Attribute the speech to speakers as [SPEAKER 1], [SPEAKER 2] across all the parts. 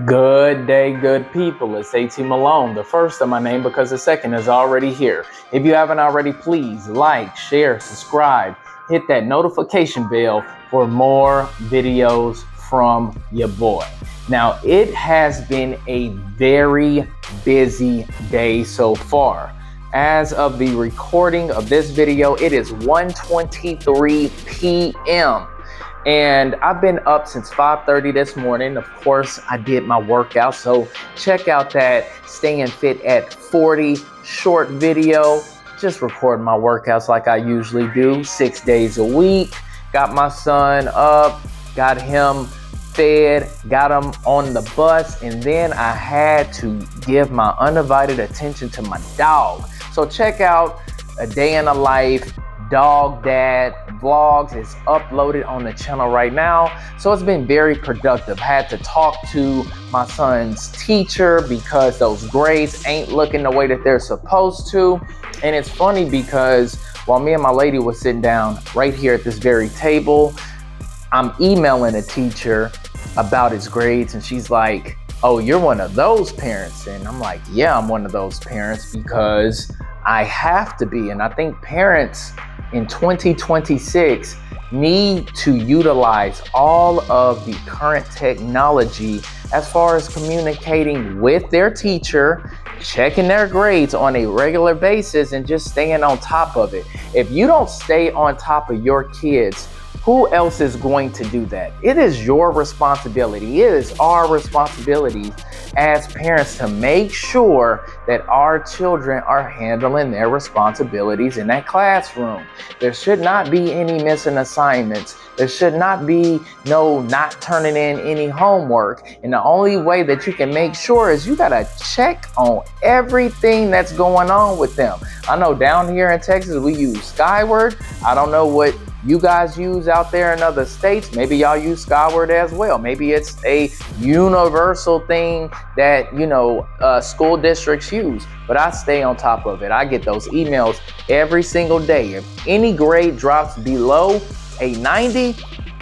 [SPEAKER 1] Good day, good people. It's AT Malone, the first of my name because the second is already here. If you haven't already, please like, share, subscribe, hit that notification bell for more videos from your boy. Now, it has been a very busy day so far. As of the recording of this video, it is 1:23 p.m. And I've been up since 5:30 this morning. Of course, I did my workout. So check out that Staying Fit at 40 short video. Just recording my workouts like I usually do, 6 days a week. Got my son up, got him fed, got him on the bus, and then I had to give my undivided attention to my dog. So check out A Day in the Life Dog Dad vlogs. Is uploaded on the channel right now. So it's been very productive. Had to talk to my son's teacher because those grades ain't looking the way that they're supposed to. And it's funny because while me and my lady was sitting down right here at this very table, I'm emailing a teacher about his grades, and she's like, "Oh, you're one of those parents." And I'm like, "Yeah, I'm one of those parents because I have to be." And I think parents in 2026 need to utilize all of the current technology as far as communicating with their teacher, checking their grades on a regular basis, and just staying on top of it. If you don't stay on top of your kids, who else is going to do that? It is your responsibility. It is our responsibility as parents to make sure that our children are handling their responsibilities in that classroom. There should not be any missing assignments. There should not be not turning in any homework. And the only way that you can make sure is you gotta check on everything that's going on with them. I know down here in Texas, we use Skyward. I don't know what you guys use out there in other states. Maybe y'all use Skyward as well. Maybe it's a universal thing that school districts use, but I stay on top of it. I get those emails every single day. If any grade drops below a 90,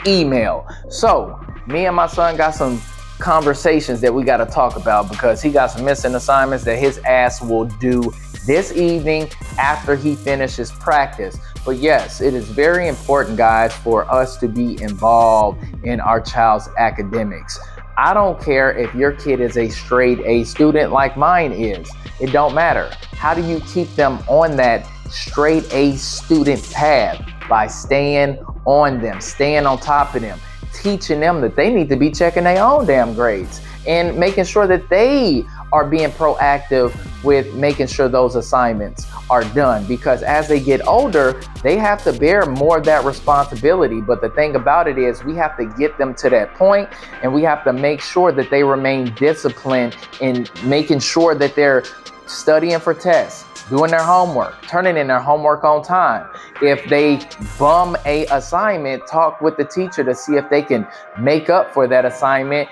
[SPEAKER 1] email. So me and my son got some conversations that we got to talk about because he got some missing assignments that his ass will do this evening after he finishes practice. But yes, it is very important, guys, for us to be involved in our child's academics. I don't care if your kid is a straight A student like mine is. It don't matter. How do you keep them on that straight A student path? By staying on them, staying on top of them, teaching them that they need to be checking their own damn grades and making sure that they are being proactive with making sure those assignments are done, because as they get older, they have to bear more of that responsibility. But the thing about it is we have to get them to that point, and we have to make sure that they remain disciplined in making sure that they're studying for tests, doing their homework, turning in their homework on time. If they bum a assignment, talk with the teacher to see if they can make up for that assignment,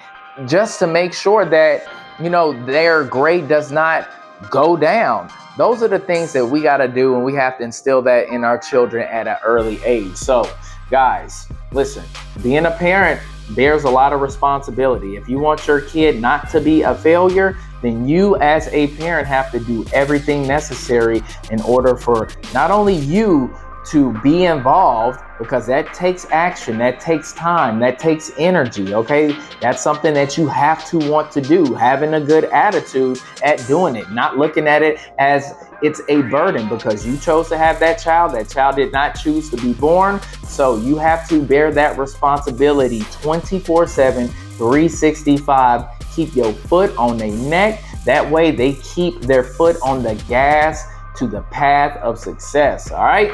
[SPEAKER 1] just to make sure that their grade does not go down. Those are the things that we got to do, and we have to instill that in our children at an early age. So guys, listen, being a parent bears a lot of responsibility. If you want your kid not to be a failure, then you as a parent have to do everything necessary in order for not only you to be involved, because that takes action, that takes time, that takes energy, okay? That's something that you have to want to do, having a good attitude at doing it, not looking at it as it's a burden because you chose to have that child did not choose to be born. So you have to bear that responsibility 24/7, 365. Keep your foot on their neck. That way they keep their foot on the gas to the path of success, all right?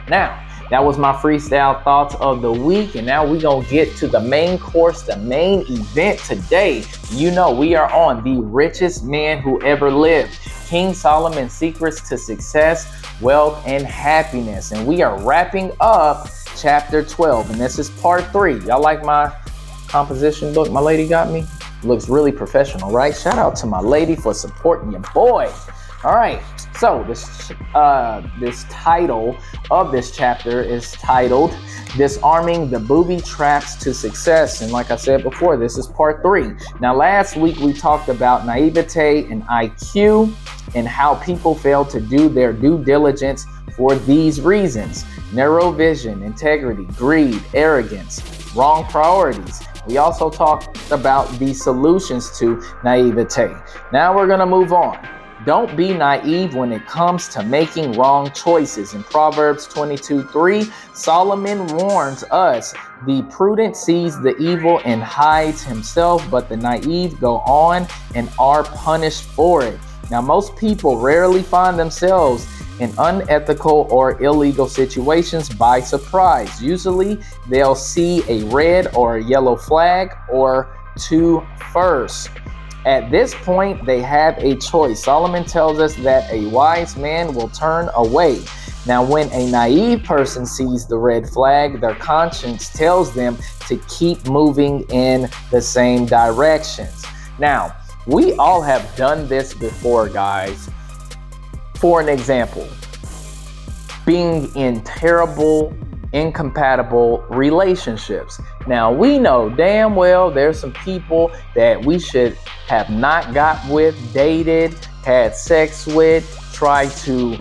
[SPEAKER 1] Now, that was my freestyle thoughts of the week, and now we're going to get to the main course, the main event today. We are on The Richest Man Who Ever Lived, King Solomon's Secrets to Success, Wealth, and Happiness. And we are wrapping up chapter 12, and this is part 3. Y'all like my composition book my lady got me? Looks really professional, right? Shout out to my lady for supporting your boy. All right. So this title of this chapter is titled "Disarming the Booby Traps to Success," and like I said before, this is part 3. Now, last week we talked about naivete and IQ and how people fail to do their due diligence for these reasons: narrow vision, integrity, greed, arrogance, wrong priorities. We also talked about the solutions to naivete. Now we're going to move on. Don't be naive when it comes to making wrong choices. In Proverbs 22:3, Solomon warns us, the prudent sees the evil and hides himself, but the naive go on and are punished for it. Now, most people rarely find themselves in unethical or illegal situations by surprise. Usually, they'll see a red or a yellow flag or two first. At this point, they have a choice. Solomon tells us that a wise man will turn away. Now, when a naive person sees the red flag, their conscience tells them to keep moving in the same directions. Now, we all have done this before, guys. For an example, being in terrible, incompatible relationships. Now, we know damn well there's some people that we should have not got with, dated, had sex with, tried to,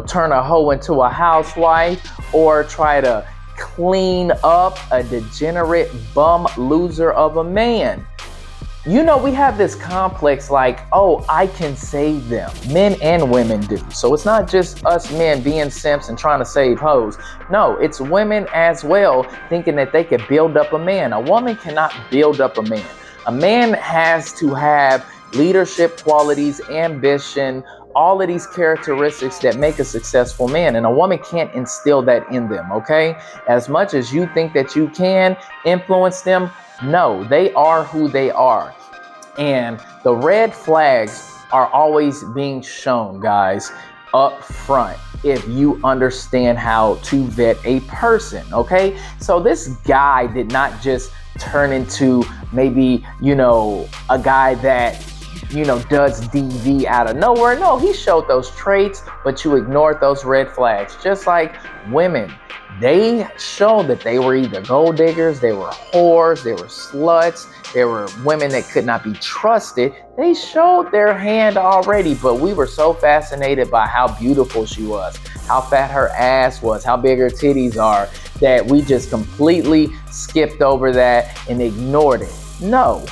[SPEAKER 1] turn a hoe into a housewife, or try to clean up a degenerate bum loser of a man. We have this complex like, oh, I can save them. Men and women do. So it's not just us men being simps and trying to save hoes. No, it's women as well thinking that they could build up a man. A woman cannot build up a man. A man has to have leadership qualities, ambition, all of these characteristics that make a successful man. And a woman can't instill that in them, okay? As much as you think that you can influence them, no, they are who they are. And the red flags are always being shown, guys, up front, if you understand how to vet a person, okay? So this guy did not just turn into maybe, a guy that, does DV out of nowhere. No, he showed those traits, but you ignored those red flags. Just like women, they showed that they were either gold diggers, they were whores, they were sluts, they were women that could not be trusted. They showed their hand already, but we were so fascinated by how beautiful she was, how fat her ass was, how big her titties are, that we just completely skipped over that and ignored it. No.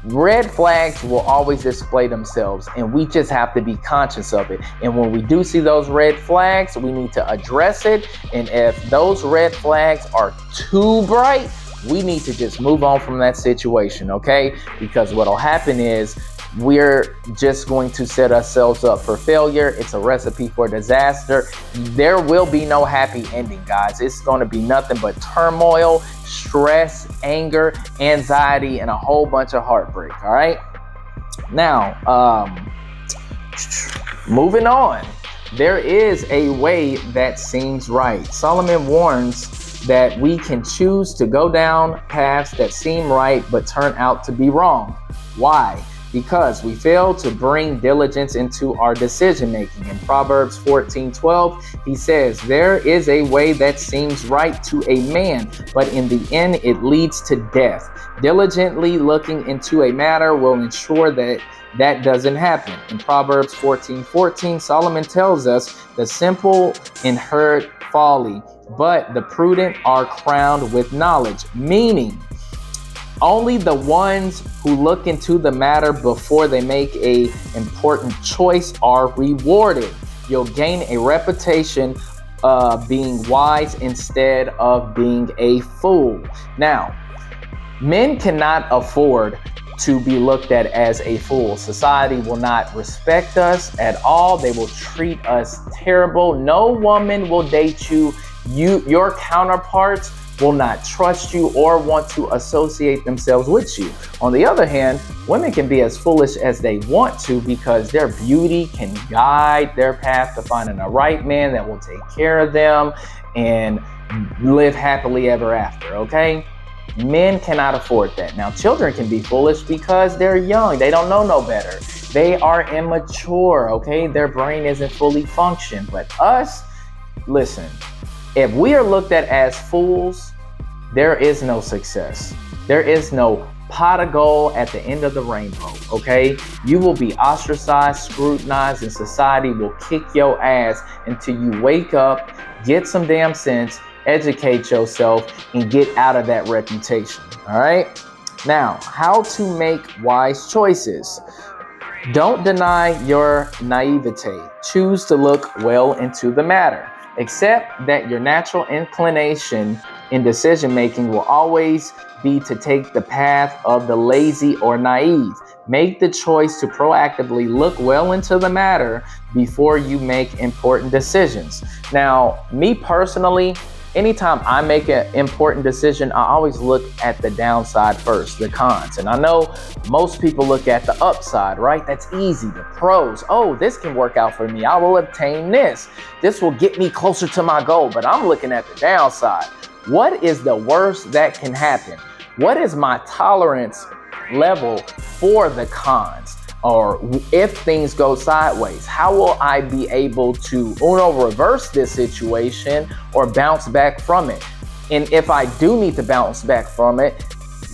[SPEAKER 1] Red flags will always display themselves, and we just have to be conscious of it. And when we do see those red flags, we need to address it. And if those red flags are too bright, we need to just move on from that situation, okay? Because what'll happen is we're just going to set ourselves up for failure. It's a recipe for disaster. There will be no happy ending, guys. It's going to be nothing but turmoil, stress, anger, anxiety, and a whole bunch of heartbreak. All right. Now, moving on. There is a way that seems right. Solomon warns that we can choose to go down paths that seem right but turn out to be wrong. Why? Because we fail to bring diligence into our decision making. In Proverbs 14:12, he says, there is a way that seems right to a man, but in the end it leads to death. Diligently looking into a matter will ensure that doesn't happen. In Proverbs 14:14, Solomon tells us, the simple inherit folly, but the prudent are crowned with knowledge. Meaning, only the ones who look into the matter before they make an important choice are rewarded. You'll gain a reputation of being wise instead of being a fool. Now, men cannot afford to be looked at as a fool. Society will not respect us at all. They will treat us terrible. No woman will date you. Your counterparts will not trust you or want to associate themselves with you. On the other hand, women can be as foolish as they want to because their beauty can guide their path to finding a right man that will take care of them and live happily ever after, okay? Men cannot afford that. Now, children can be foolish because they're young. They don't know no better. They are immature, okay? Their brain isn't fully functioned. But us, listen, if we are looked at as fools, there is no success. There is no pot of gold at the end of the rainbow, okay? You will be ostracized, scrutinized, and society will kick your ass until you wake up, get some damn sense, educate yourself, and get out of that reputation, all right? Now, how to make wise choices. Don't deny your naivete. Choose to look well into the matter. Accept that your natural inclination in decision making will always be to take the path of the lazy or naive. Make the choice to proactively look well into the matter before you make important decisions. Now, me personally, anytime I make an important decision, I always look at the downside first, the cons. And I know most people look at the upside, right? That's easy, the pros. Oh, this can work out for me. I will obtain this. This will get me closer to my goal. But I'm looking at the downside. What is the worst that can happen? What is my tolerance level for the cons? Or if things go sideways, how will I be able to reverse this situation or bounce back from it? And if I do need to bounce back from it,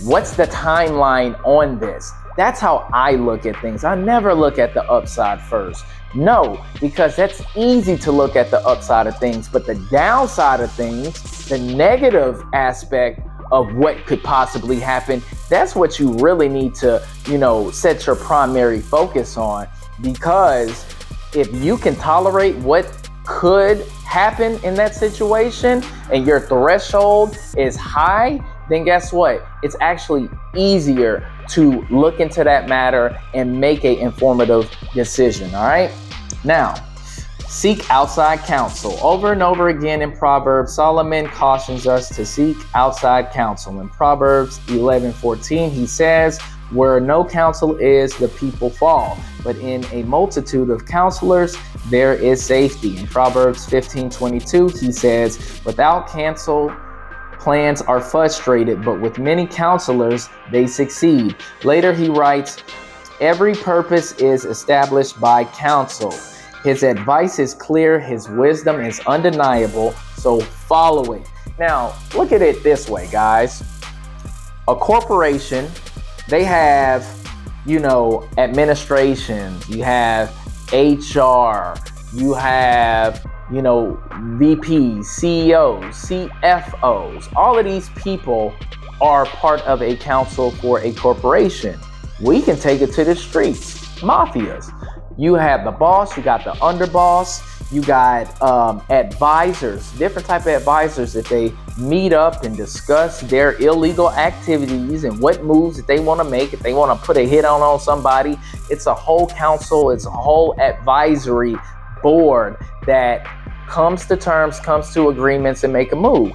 [SPEAKER 1] what's the timeline on this? That's how I look at things. I never look at the upside first. No, because that's easy to look at the upside of things, but the downside of things, the negative aspect of what could possibly happen, that's what you really need to, set your primary focus on. Because if you can tolerate what could happen in that situation and your threshold is high, then guess what? It's actually easier to look into that matter and make an informative decision, all right? Now, seek outside counsel. Over and over again in Proverbs, Solomon cautions us to seek outside counsel. In Proverbs 11:14, he says, "Where no counsel is, the people fall. But in a multitude of counselors, there is safety." In Proverbs 15:22, he says, "Without counsel, plans are frustrated, but with many counselors, they succeed." Later, he writes, "Every purpose is established by counsel. His advice is clear, his wisdom is undeniable, so follow it." Now, look at it this way, guys. A corporation, they have, administration, you have HR, you have, VPs, CEOs, CFOs. All of these people are part of a council for a corporation. We can take it to the streets, mafias. You have the boss, you got the underboss, you got advisors, different type of advisors that they meet up and discuss their illegal activities and what moves that they want to make. If they want to put a hit on somebody, it's a whole council, it's a whole advisory board that comes to terms, comes to agreements, and make a move.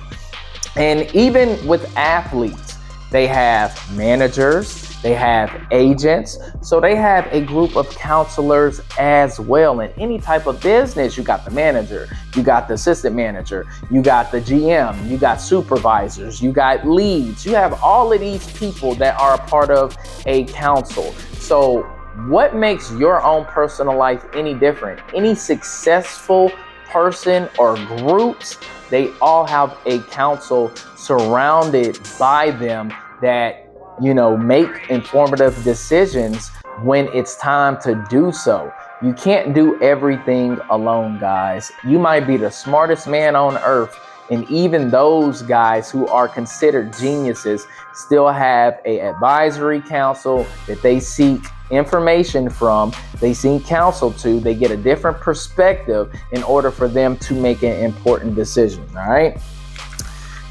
[SPEAKER 1] And even with athletes, they have managers, they have agents, so they have a group of counselors as well. In any type of business, you got the manager, you got the assistant manager, you got the GM, you got supervisors, you got leads, you have all of these people that are a part of a council. So what makes your own personal life any different? Any successful person or groups, they all have a council surrounded by them that make informative decisions when it's time to do so. You can't do everything alone, guys. You might be the smartest man on earth, and even those guys who are considered geniuses still have a advisory council that they seek information from, they seek counsel to, they get a different perspective in order for them to make an important decision, all right?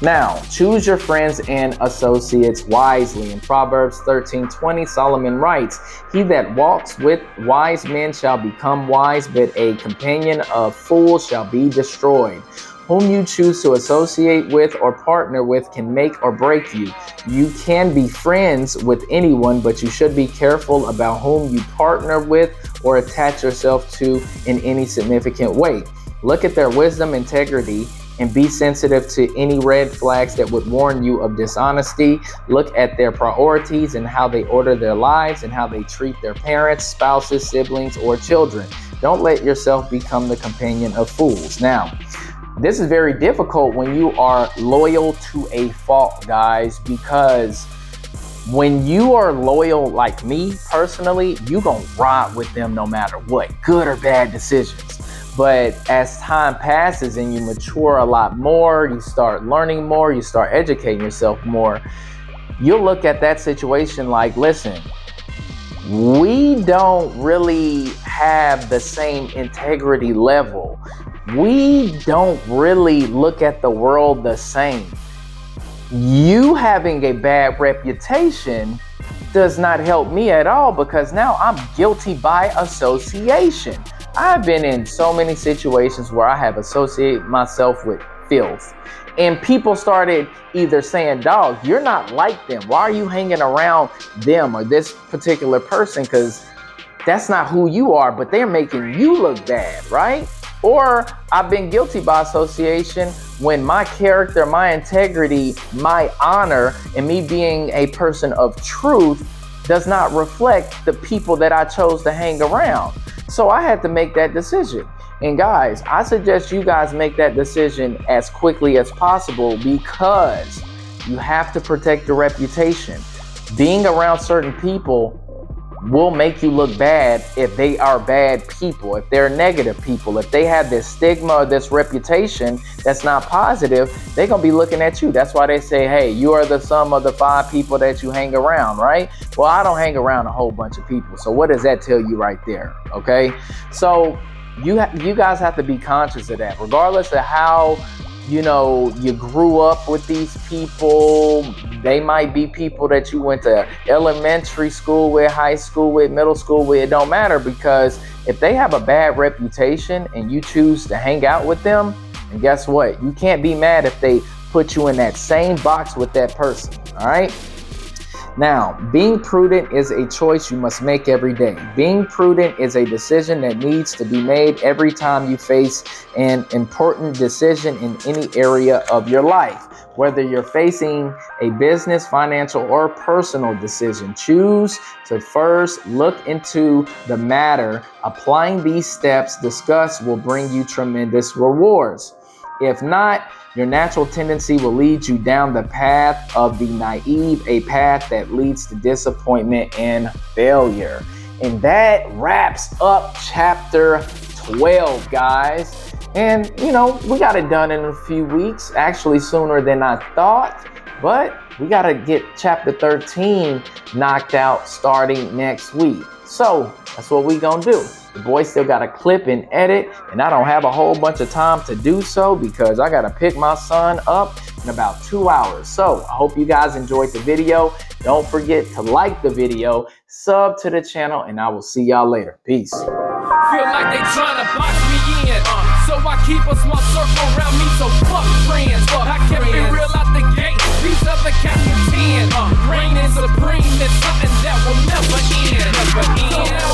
[SPEAKER 1] Now, choose your friends and associates wisely. In Proverbs 13:20, Solomon writes, "He that walks with wise men shall become wise, but a companion of fools shall be destroyed." Whom you choose to associate with or partner with can make or break you. You can be friends with anyone, but you should be careful about whom you partner with or attach yourself to in any significant way. Look at their wisdom, integrity, and be sensitive to any red flags that would warn you of dishonesty. Look at their priorities and how they order their lives and how they treat their parents, spouses, siblings, or children. Don't let yourself become the companion of fools. Now, this is very difficult when you are loyal to a fault, guys, because when you are loyal, like me personally, you gonna ride with them no matter what, good or bad decisions. But as time passes and you mature a lot more, you start learning more, you start educating yourself more, you'll look at that situation like, listen, we don't really have the same integrity level. We don't really look at the world the same. You having a bad reputation does not help me at all, because now I'm guilty by association. I've been in so many situations where I have associated myself with filth, and people started either saying, dog, you're not like them. Why are you hanging around them or this particular person? Because that's not who you are, but they're making you look bad, right? Or I've been guilty by association when my character, my integrity, my honor, and me being a person of truth does not reflect the people that I chose to hang around. So I had to make that decision. And guys, I suggest you guys make that decision as quickly as possible, because you have to protect your reputation. Being around certain people will make you look bad if they are bad people, if they're negative people, if they have this stigma or this reputation that's not positive, they're gonna be looking at you. That's why they say, hey, you are the sum of the 5 people that you hang around, right? Well, I don't hang around a whole bunch of people. So what does that tell you right there? Okay, so you guys have to be conscious of that, regardless of how you grew up with these people. They might be people that you went to elementary school with, high school with, middle school with. It don't matter, because if they have a bad reputation and you choose to hang out with them, and guess what? You can't be mad if they put you in that same box with that person, all right? Now, being prudent is a choice you must make every day. Being prudent is a decision that needs to be made every time you face an important decision in any area of your life. Whether you're facing a business, financial, or personal decision, choose to first look into the matter. Applying these steps discussed will bring you tremendous rewards. If not, your natural tendency will lead you down the path of the naive, a path that leads to disappointment and failure. And that wraps up chapter 12, guys. And, we got it done in a few weeks, actually sooner than I thought. But we got to get chapter 13 knocked out starting next week. So that's what we gonna do. The boy still got to clip and edit, and I don't have a whole bunch of time to do so because I got to pick my son up in about 2 hours. So I hope you guys enjoyed the video. Don't forget to like the video, sub to the channel, and I will see y'all later. Peace.
[SPEAKER 2] Feel like they trying to box me in, so I keep a small circle around me, so fuck friends. I kept it real out the gate, these other cats pretend. Reigning supreme is something that will never end.